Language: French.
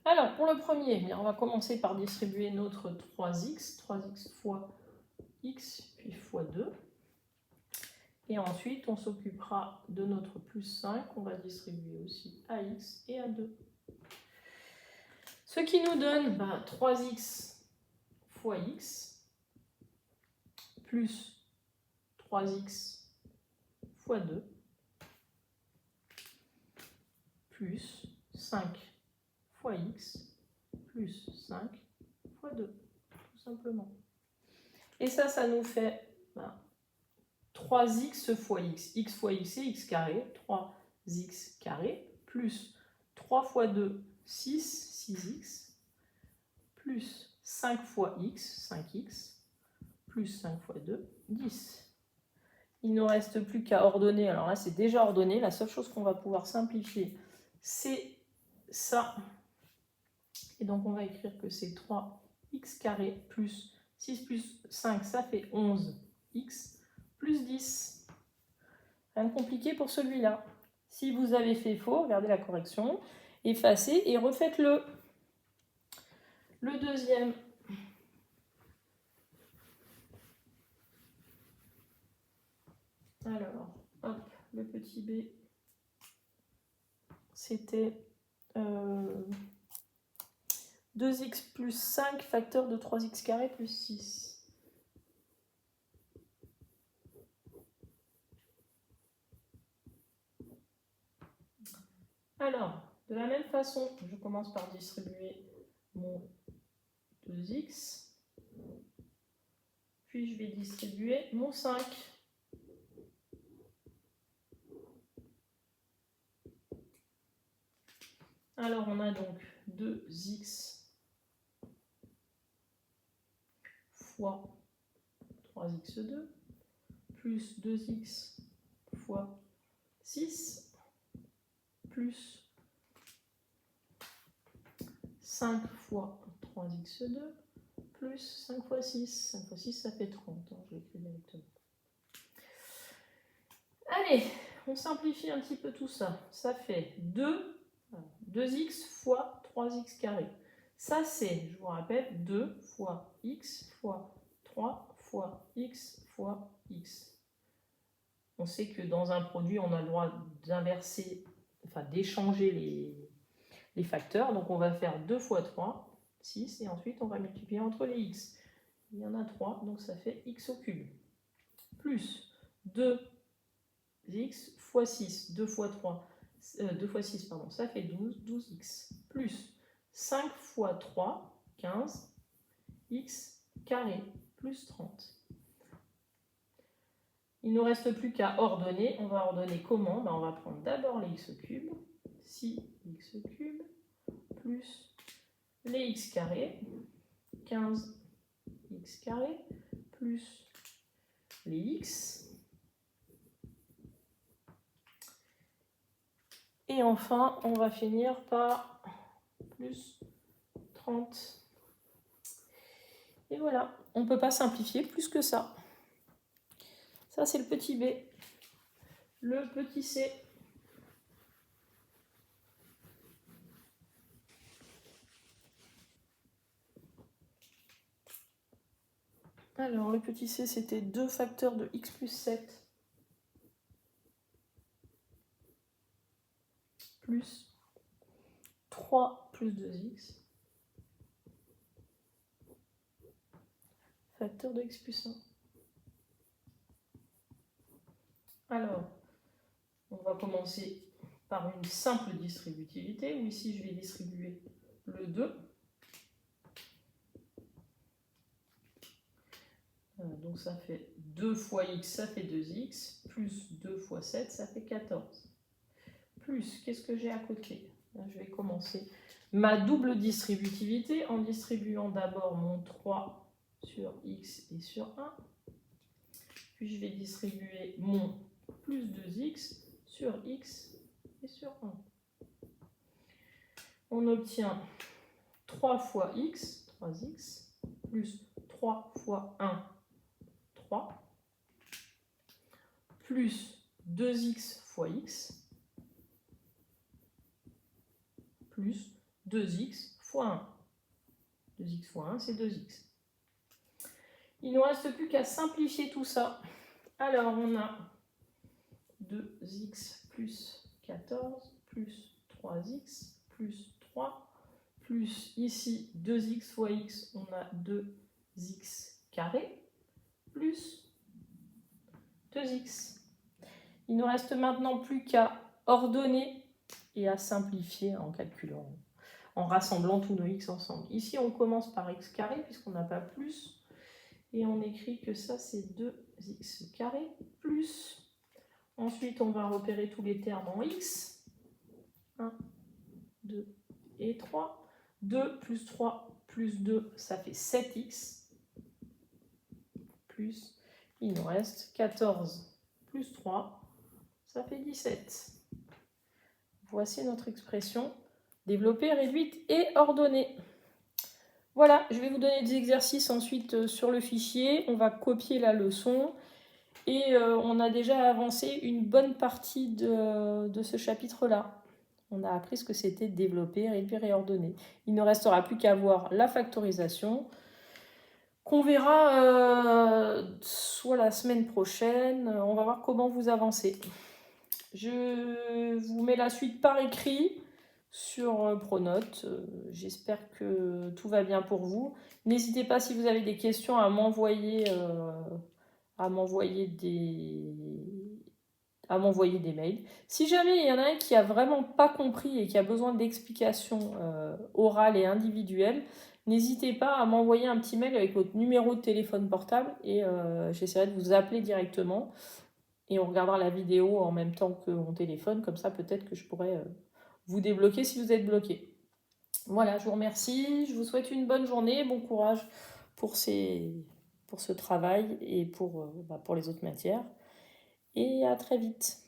Alors, pour le premier, on va commencer par distribuer notre 3x fois x, puis fois 2. Et ensuite, on s'occupera de notre plus 5, on va distribuer aussi à x et à 2. Ce qui nous donne 3x fois x, plus 3x fois 2, plus 5 fois x, plus 5 fois 2, tout simplement. Et ça nous fait 3x fois x fois x c'est x carré, 3x carré, plus 3 fois 2, 6x, plus 5 fois x, 5x, plus 5 fois 2, 10. Il ne nous reste plus qu'à ordonner, alors là c'est déjà ordonné, la seule chose qu'on va pouvoir simplifier, c'est ça. Et donc on va écrire que c'est 3x carré plus 6 plus 5, ça fait 11x, plus 10. Rien de compliqué pour celui-là. Si vous avez fait faux, regardez la correction, effacez et refaites-le. Le deuxième. Alors, hop, le petit b, c'était 2x plus 5 facteur de 3x carré plus 6. Alors, de la même façon, je commence par distribuer mon 2x, puis je vais distribuer mon 5. Alors, on a donc 2x fois 3x2, plus 2x fois 6, plus 5 fois 3x2, plus 5 fois 6. 5 fois 6, ça fait 30. Je l'écris directement. Allez, on simplifie un petit peu tout ça. Ça fait 2x fois 3x carré. Ça, c'est, je vous rappelle, 2 fois x fois 3 fois x fois x. On sait que dans un produit, on a le droit d'inverser, enfin d'échanger les facteurs. Donc on va faire 2 fois 3, 6, et ensuite on va multiplier entre les x. Il y en a 3, donc ça fait x au cube. Plus 2x fois 6, 2 fois 3, 2 fois 6, pardon, ça fait 12, 12x. Plus 5 fois 3, 15, x carré, plus 30. Il ne nous reste plus qu'à ordonner. On va ordonner comment? On va prendre d'abord les x au cube, 6x au cube, plus les x carrés, 15x carré, plus les x. Et enfin, on va finir par plus 30. Et voilà, on ne peut pas simplifier plus que ça. Ça, c'est le petit b. Le petit c. Alors, le petit c, c'était 2 facteurs de x plus 7 plus 3 plus 2x facteur de x plus 1. Alors, on va commencer par une simple distributivité, où ici je vais distribuer le 2. Donc ça fait 2 fois x, ça fait 2x, plus 2 fois 7, ça fait 14. Plus, qu'est-ce que j'ai à côté? Je vais commencer ma double distributivité en distribuant d'abord mon 3 sur x et sur 1. Puis je vais distribuer mon plus 2x sur x et sur 1. On obtient 3 fois x, 3x, plus 3 fois 1, 3, plus 2x fois x, plus 2x fois 1. 2x fois 1, c'est 2x. Il ne nous reste plus qu'à simplifier tout ça. Alors, on a 2x plus 14 plus 3x plus 3 plus ici 2x fois x, on a 2x carré plus 2x. Il ne nous reste maintenant plus qu'à ordonner et à simplifier en calculant, en rassemblant tous nos x ensemble. Ici, on commence par x carré puisqu'on n'a pas plus. Et on écrit que ça, c'est 2x carré plus. Ensuite, on va repérer tous les termes en x. 1, 2 et 3. 2 plus 3 plus 2, ça fait 7x. Plus, il nous reste 14 plus 3, ça fait 17. Voici notre expression développée, réduite et ordonnée. Voilà, je vais vous donner des exercices ensuite sur le fichier. On va copier la leçon. Et on a déjà avancé une bonne partie de ce chapitre-là. On a appris ce que c'était développer, réduire et ordonner. Il ne restera plus qu'à voir la factorisation, qu'on verra soit la semaine prochaine. On va voir comment vous avancez. Je vous mets la suite par écrit sur Pronote. J'espère que tout va bien pour vous. N'hésitez pas, si vous avez des questions, à m'envoyer des mails. Si jamais il y en a un qui a vraiment pas compris et qui a besoin d'explications orales et individuelles, n'hésitez pas à m'envoyer un petit mail avec votre numéro de téléphone portable et j'essaierai de vous appeler directement et on regardera la vidéo en même temps que mon téléphone, comme ça peut-être que je pourrai vous débloquer si vous êtes bloqué. Voilà, je vous remercie, je vous souhaite une bonne journée, bon courage pour ce travail et pour les autres matières. Et à très vite.